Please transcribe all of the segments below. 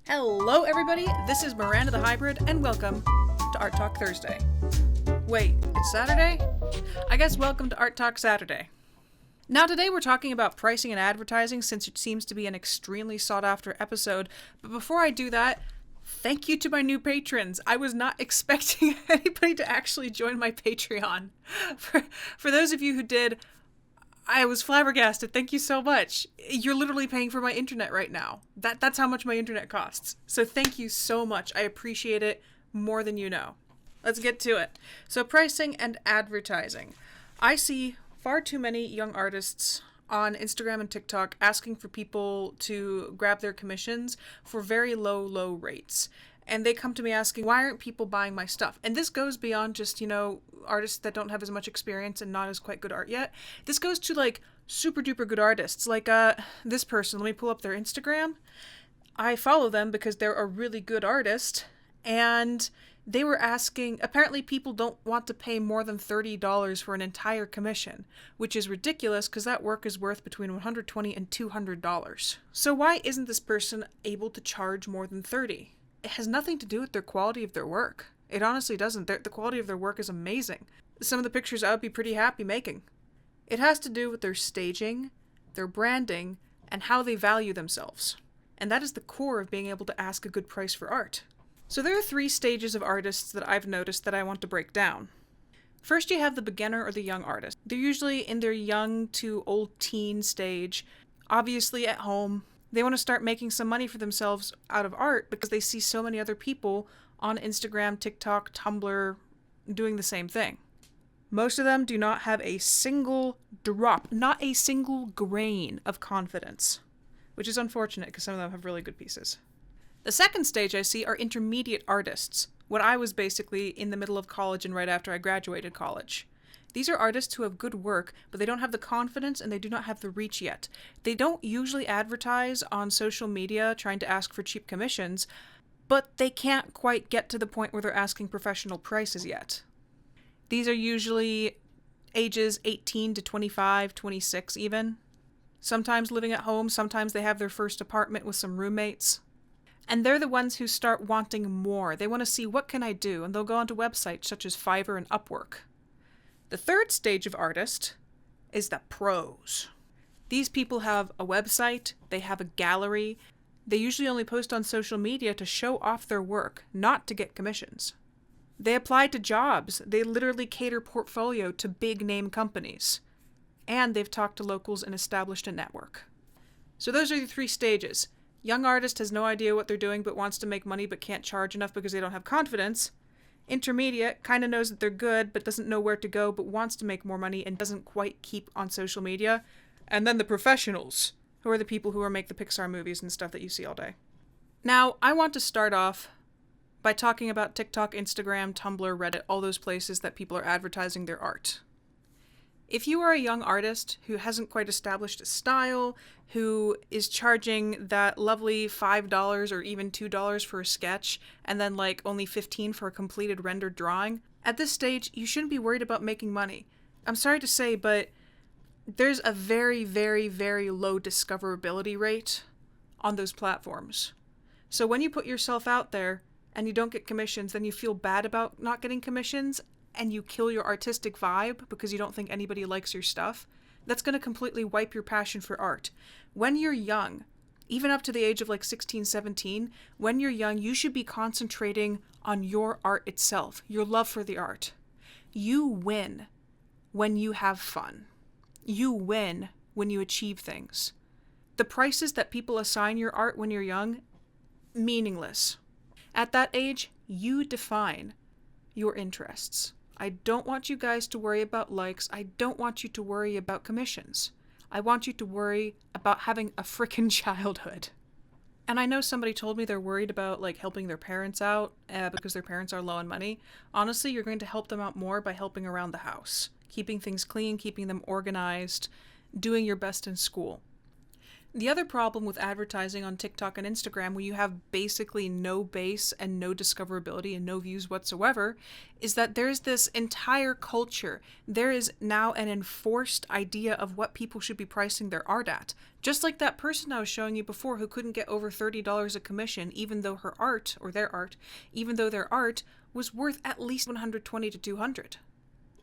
Hello everybody, this is Miranda the Hybrid, and welcome to Art Talk Thursday. Wait, it's Saturday? I guess welcome to Art Talk Saturday. Now today we're talking about pricing and advertising since it seems to be an extremely sought after episode, but before I do that, thank you to my new patrons. I was not expecting anybody to actually join my Patreon. For those of you who did, I was flabbergasted. Thank you so much. You're literally paying for my internet right now. That's how much my internet costs. So thank you so much. I appreciate it more than you know. Let's get to it. So pricing and advertising. I see far too many young artists on Instagram and TikTok asking for people to grab their commissions for very low rates. And they come to me asking, why aren't people buying my stuff? And this goes beyond just, artists that don't have as much experience and not as quite good art yet. This goes to like super duper good artists. Like this person, let me pull up their Instagram. I follow them because they're a really good artist. And they were asking, apparently people don't want to pay more than $30 for an entire commission, which is ridiculous because that work is worth between $120 and $200. So why isn't this person able to charge more than $30? It has nothing to do with their quality of their work. It honestly doesn't. The quality of their work is amazing. Some of the pictures I would be pretty happy making. It has to do with their staging, their branding, and how they value themselves. And that is the core of being able to ask a good price for art. So there are 3 stages of artists that I've noticed that I want to break down. First, you have the beginner or the young artist. They're usually in their young to old teen stage, obviously at home. They want to start making some money for themselves out of art because they see so many other people on Instagram, TikTok, Tumblr doing the same thing. Most of them do not have a single drop, not a single grain of confidence, which is unfortunate because some of them have really good pieces. The second stage I see are intermediate artists, when I was basically in the middle of college and right after I graduated college. These are artists who have good work, but they don't have the confidence and they do not have the reach yet. They don't usually advertise on social media trying to ask for cheap commissions, but they can't quite get to the point where they're asking professional prices yet. These are usually ages 18 to 25, 26 even. Sometimes living at home, sometimes they have their first apartment with some roommates. And they're the ones who start wanting more. They want to see, what can I do? And they'll go onto websites such as Fiverr and Upwork. The third stage of artist is the pros. These people have a website, they have a gallery. They usually only post on social media to show off their work, not to get commissions. They apply to jobs. They literally cater portfolio to big name companies. And they've talked to locals and established a network. So those are the 3 stages. Young artist has no idea what they're doing but wants to make money but can't charge enough because they don't have confidence. Intermediate kind of knows that they're good but doesn't know where to go but wants to make more money and doesn't quite keep on social media. And then the professionals, who are the people who make the Pixar movies and stuff that you see all day. Now, I want to start off by talking about TikTok, Instagram, Tumblr, Reddit, all those places that people are advertising their art. If you are a young artist who hasn't quite established a style, who is charging that lovely $5 or even $2 for a sketch, and then only $15 for a completed rendered drawing, at this stage, you shouldn't be worried about making money. I'm sorry to say, but there's a very, very, very low discoverability rate on those platforms. So when you put yourself out there and you don't get commissions, then you feel bad about not getting commissions, and you kill your artistic vibe because you don't think anybody likes your stuff, that's going to completely wipe your passion for art. When you're young, even up to the age of 16, 17, when you're young, you should be concentrating on your art itself, your love for the art. You win when you have fun. You win when you achieve things. The prices that people assign your art when you're young, meaningless. At that age, you define your interests. I don't want you guys to worry about likes. I don't want you to worry about commissions. I want you to worry about having a frickin' childhood. And I know somebody told me they're worried about helping their parents out because their parents are low on money. Honestly, you're going to help them out more by helping around the house, keeping things clean, keeping them organized, doing your best in school. The other problem with advertising on TikTok and Instagram, when you have basically no base and no discoverability and no views whatsoever, is that there's this entire culture. There is now an enforced idea of what people should be pricing their art at. Just like that person I was showing you before who couldn't get over $30 a commission, even though her art, or their art, even though their art was worth at least $120 to $200.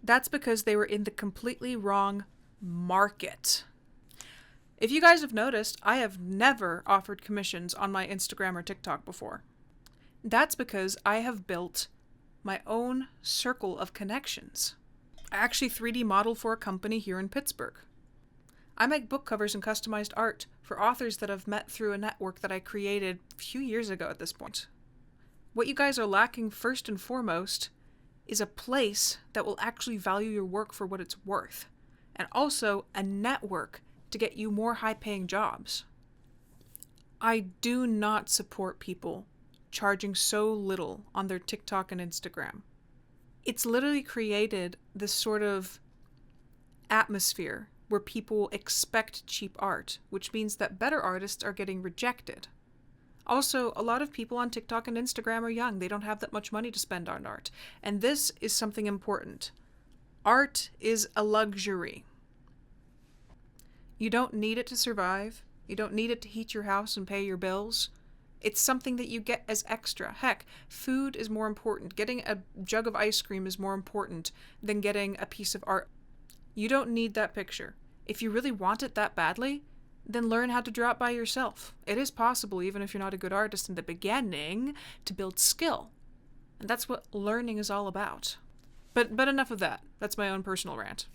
That's because they were in the completely wrong market. If you guys have noticed, I have never offered commissions on my Instagram or TikTok before. That's because I have built my own circle of connections. I actually 3D model for a company here in Pittsburgh. I make book covers and customized art for authors that I've met through a network that I created a few years ago at this point. What you guys are lacking first and foremost is a place that will actually value your work for what it's worth, and also a network to get you more high-paying jobs. I do not support people charging so little on their TikTok and Instagram. It's literally created this sort of atmosphere where people expect cheap art, which means that better artists are getting rejected. Also, a lot of people on TikTok and Instagram are young. They don't have that much money to spend on art. And this is something important. Art is a luxury. You don't need it to survive. You don't need it to heat your house and pay your bills. It's something that you get as extra. Heck, food is more important. Getting a jug of ice cream is more important than getting a piece of art. You don't need that picture. If you really want it that badly, then learn how to draw it by yourself. It is possible, even if you're not a good artist in the beginning, to build skill. And that's what learning is all about. But enough of that. That's my own personal rant.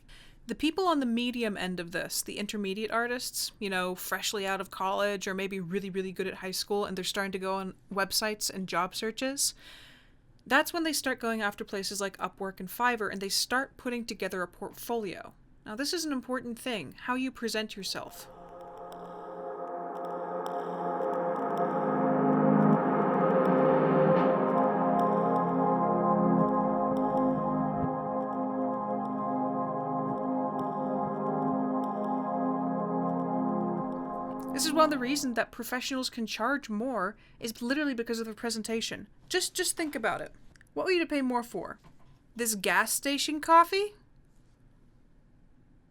The people on the medium end of this, the intermediate artists, freshly out of college or maybe really, really good at high school, and they're starting to go on websites and job searches, that's when they start going after places like Upwork and Fiverr, and they start putting together a portfolio. Now, this is an important thing, how you present yourself. This is one of the reasons that professionals can charge more is literally because of the presentation. Just think about it. What would you pay more for? This gas station coffee?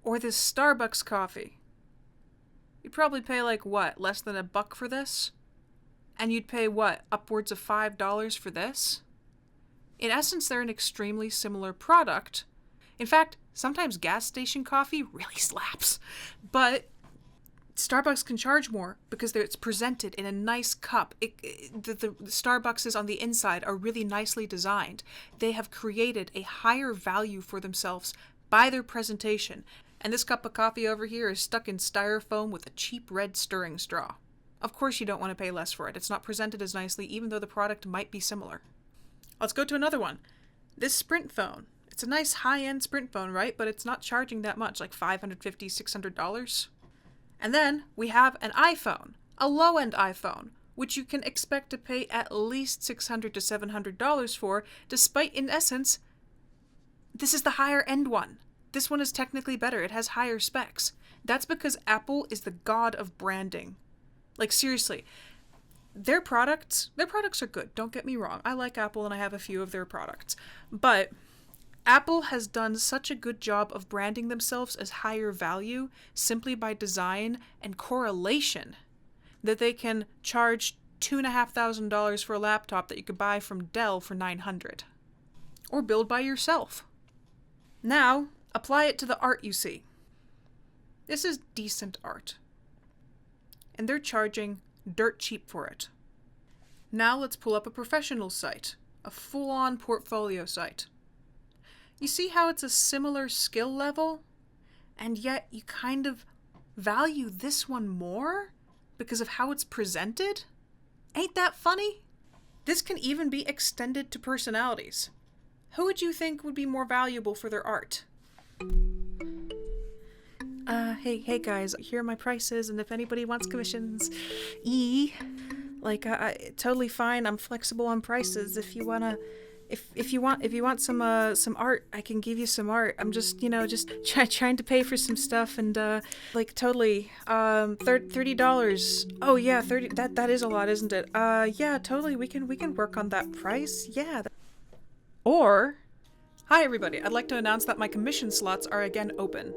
Or this Starbucks coffee? You'd probably pay less than $1 for this? And you'd pay upwards of $5 for this? In essence, they're an extremely similar product. In fact, sometimes gas station coffee really slaps. But Starbucks can charge more because it's presented in a nice cup. The Starbucks on the inside are really nicely designed. They have created a higher value for themselves by their presentation. And this cup of coffee over here is stuck in styrofoam with a cheap red stirring straw. Of course you don't want to pay less for it. It's not presented as nicely, even though the product might be similar. Let's go to another one. This Sprint phone. It's a nice high-end Sprint phone, right? But it's not charging that much, like $550, $600. And then we have an iPhone, a low-end iPhone, which you can expect to pay at least $600 to $700 for, despite, in essence, this is the higher-end one. This one is technically better. It has higher specs. That's because Apple is the god of branding. Seriously, their products are good. Don't get me wrong. I like Apple and I have a few of their products. But Apple has done such a good job of branding themselves as higher value simply by design and correlation that they can charge $2,500 for a laptop that you could buy from Dell for $900 or build by yourself. Now, apply it to the art you see. This is decent art. And they're charging dirt cheap for it. Now let's pull up a professional site, a full-on portfolio site. You see how it's a similar skill level, and yet you kind of value this one more because of how it's presented? Ain't that funny? This can even be extended to personalities. Who would you think would be more valuable for their art? Hey guys, here are my prices, and if anybody wants commissions, totally fine. I'm flexible on prices. If if you want some art, I can give you some art. I'm just trying to pay for some stuff, and like totally $30. Oh yeah, 30. That is a lot, isn't it? Yeah, totally. We can work on that price. Yeah. Or, hi everybody. I'd like to announce that my commission slots are again open.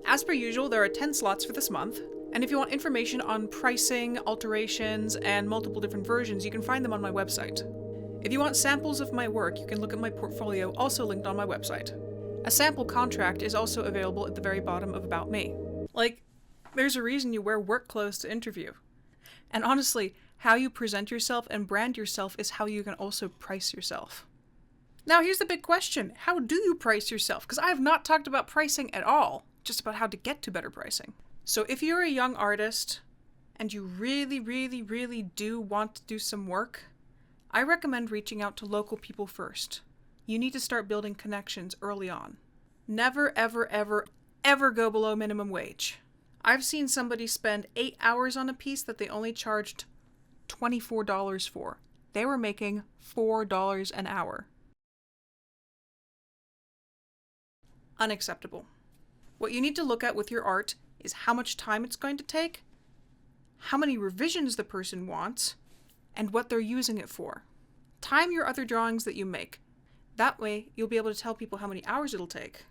As per usual, there are 10 slots for this month. And if you want information on pricing, alterations, and multiple different versions, you can find them on my website. If you want samples of my work, you can look at my portfolio, also linked on my website. A sample contract is also available at the very bottom of About Me. Like, there's a reason you wear work clothes to interview. And honestly, how you present yourself and brand yourself is how you can also price yourself. Now here's the big question. How do you price yourself? Because I have not talked about pricing at all, just about how to get to better pricing. So if you're a young artist and you really, really, really do want to do some work, I recommend reaching out to local people first. You need to start building connections early on. Never, ever, ever, ever go below minimum wage. I've seen somebody spend 8 hours on a piece that they only charged $24 for. They were making $4 an hour. Unacceptable. What you need to look at with your art is how much time it's going to take, how many revisions the person wants, and what they're using it for. Time your other drawings that you make. That way, you'll be able to tell people how many hours it'll take.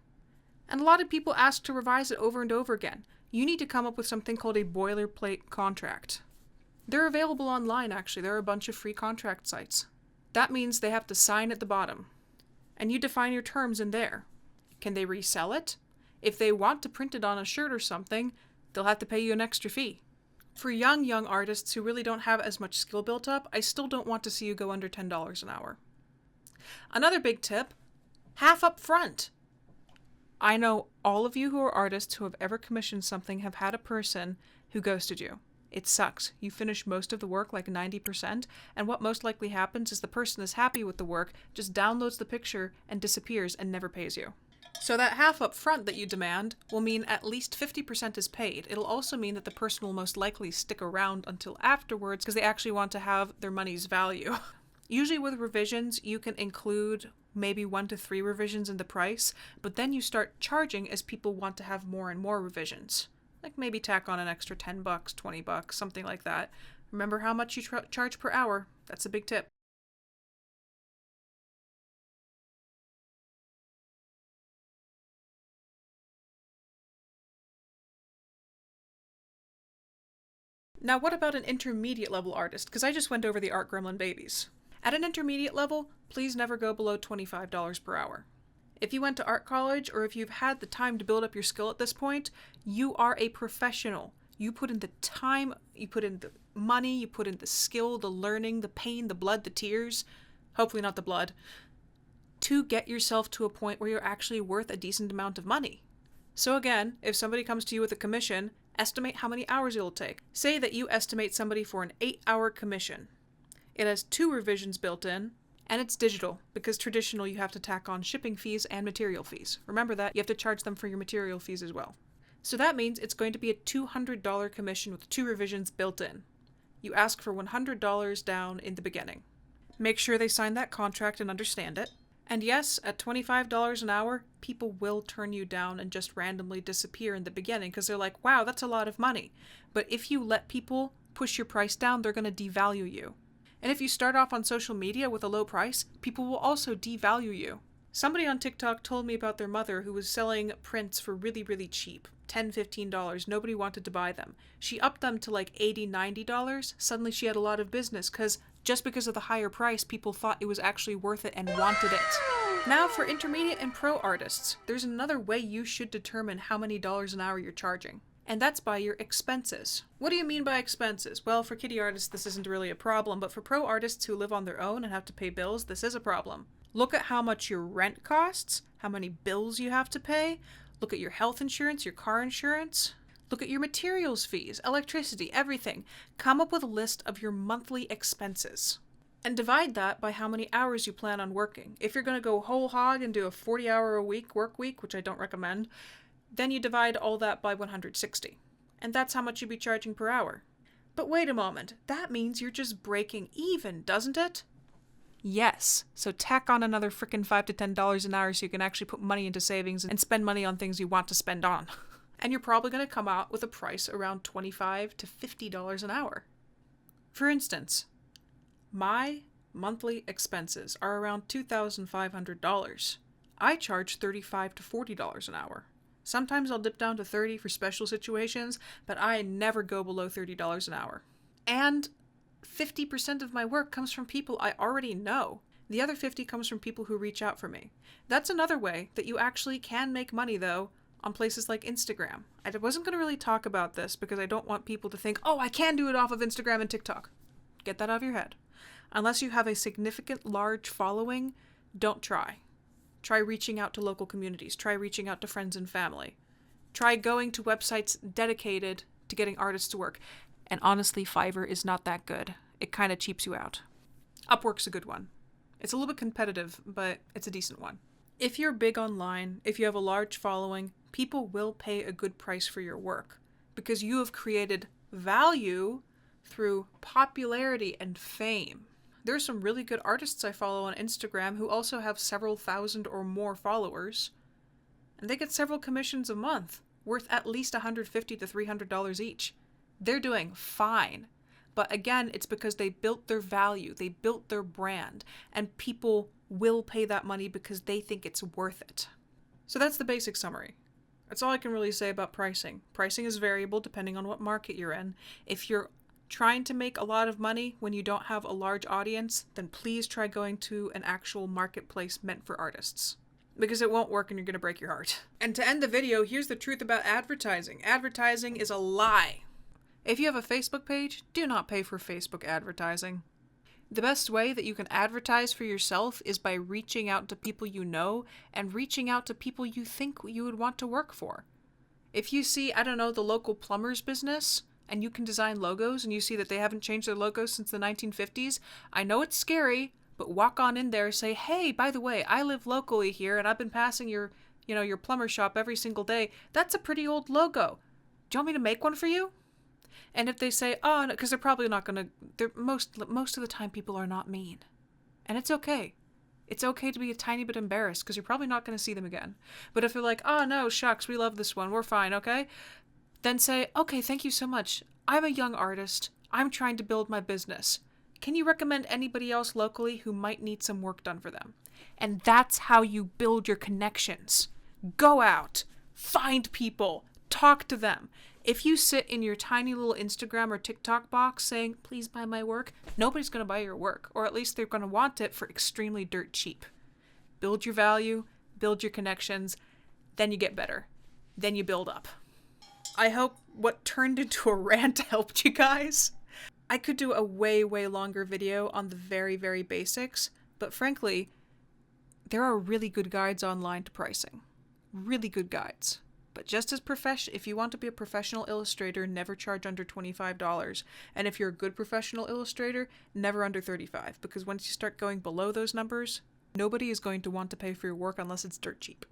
And a lot of people ask to revise it over and over again. You need to come up with something called a boilerplate contract. They're available online, actually. There are a bunch of free contract sites. That means they have to sign at the bottom. And you define your terms in there. Can they resell it? If they want to print it on a shirt or something, they'll have to pay you an extra fee. For young artists who really don't have as much skill built up, I still don't want to see you go under $10 an hour. Another big tip, half up front. I know all of you who are artists who have ever commissioned something have had a person who ghosted you. It sucks. You finish most of the work, like 90%, and what most likely happens is the person is happy with the work, just downloads the picture and disappears and never pays you. So that half up front that you demand will mean at least 50% is paid. It'll also mean that the person will most likely stick around until afterwards because they actually want to have their money's value. Usually with revisions, you can include maybe 1 to 3 revisions in the price, but then you start charging as people want to have more and more revisions. Like maybe tack on an extra $10, $20, something like that. Remember how much you charge per hour. That's a big tip. Now what about an intermediate level artist? Because I just went over the Art Gremlin babies. At an intermediate level, please never go below $25 per hour. If you went to art college or if you've had the time to build up your skill at this point, you are a professional. You put in the time, you put in the money, you put in the skill, the learning, the pain, the blood, the tears, hopefully not the blood, to get yourself to a point where you're actually worth a decent amount of money. So again, if somebody comes to you with a commission, estimate how many hours it'll take. Say that you estimate somebody for an 8-hour commission. It has 2 revisions built in, and it's digital, because traditional you have to tack on shipping fees and material fees. Remember that, you have to charge them for your material fees as well. So that means it's going to be a $200 commission with 2 revisions built in. You ask for $100 down in the beginning. Make sure they sign that contract and understand it. And yes, at $25 an hour, people will turn you down and just randomly disappear in the beginning because they're like, wow, that's a lot of money. But if you let people push your price down, they're going to devalue you. And if you start off on social media with a low price, people will also devalue you. Somebody on TikTok told me about their mother who was selling prints for really, really cheap. $10, $15. Nobody wanted to buy them. She upped them to like $80, $90. Suddenly she had a lot of business just because of the higher price, people thought it was actually worth it and wanted it. Now for intermediate and pro artists, there's another way you should determine how many dollars an hour you're charging. And that's by your expenses. What do you mean by expenses? Well, for kiddie artists, this isn't really a problem, but for pro artists who live on their own and have to pay bills, this is a problem. Look at how much your rent costs, how many bills you have to pay. Look at your health insurance, your car insurance. Look at your materials fees, electricity, everything. Come up with a list of your monthly expenses. And divide that by how many hours you plan on working. If you're going to go whole hog and do a 40-hour-a-week work week, which I don't recommend, then you divide all that by 160. And that's how much you'd be charging per hour. But wait a moment, that means you're just breaking even, doesn't it? Yes, so tack on another frickin' $5 to $10 an hour so you can actually put money into savings and spend money on things you want to spend on. And you're probably going to come out with a price around $25 to $50 an hour. For instance, my monthly expenses are around $2,500. I charge $35 to $40 an hour. Sometimes I'll dip down to $30 for special situations, but I never go below $30 an hour. And 50% of my work comes from people I already know. The other 50 comes from people who reach out for me. That's another way that you actually can make money, though, on places like Instagram. I wasn't going to really talk about this because I don't want people to think, oh, I can do it off of Instagram and TikTok. Get that out of your head. Unless you have a significant large following, don't try. Try reaching out to local communities. Try reaching out to friends and family. Try going to websites dedicated to getting artists to work. And honestly, Fiverr is not that good. It kind of cheaps you out. Upwork's a good one. It's a little bit competitive, but it's a decent one. If you're big online, if you have a large following, people will pay a good price for your work because you have created value through popularity and fame. There are some really good artists I follow on Instagram who also have several thousand or more followers, and they get several commissions a month, worth at least $150 to $300 each. They're doing fine. But again, it's because they built their value, they built their brand, and people will pay that money because they think it's worth it. So that's the basic summary. That's all I can really say about pricing. Pricing is variable depending on what market you're in. If you're trying to make a lot of money when you don't have a large audience, then please try going to an actual marketplace meant for artists. Because it won't work and you're going to break your heart. And to end the video, here's the truth about advertising. Advertising is a lie. If you have a Facebook page, do not pay for Facebook advertising. The best way that you can advertise for yourself is by reaching out to people you know and reaching out to people you think you would want to work for. If you see, I don't know, the local plumber's business and you can design logos and you see that they haven't changed their logos since the 1950s, I know it's scary, but walk on in there and say, hey, by the way, I live locally here and I've been passing your plumber shop every single day. That's a pretty old logo. Do you want me to make one for you? And if they say, oh, no, because they're probably not going to, most of the time people are not mean. And it's okay. It's okay to be a tiny bit embarrassed because you're probably not going to see them again. But if they're like, oh, no, shucks, we love this one, we're fine, okay? Then say, okay, thank you so much. I'm a young artist. I'm trying to build my business. Can you recommend anybody else locally who might need some work done for them? And that's how you build your connections. Go out, find people, talk to them. If you sit in your tiny little Instagram or TikTok box saying, please buy my work, nobody's going to buy your work, or at least they're going to want it for extremely dirt cheap. Build your value, build your connections, then you get better. Then you build up. I hope what turned into a rant helped you guys. I could do a way, way longer video on the very, very basics, but frankly, there are really good guides online to pricing. Really good guides. But just as if you want to be a professional illustrator, never charge under $25. And if you're a good professional illustrator, never under $35. Because once you start going below those numbers, nobody is going to want to pay for your work unless it's dirt cheap.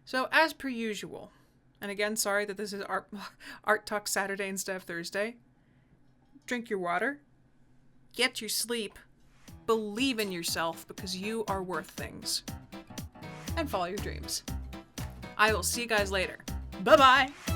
So as per usual, and again, sorry that this is Art Talk Saturday instead of Thursday, drink your water, get your sleep, believe in yourself because you are worth things, and follow your dreams. I will see you guys later. Bye-bye!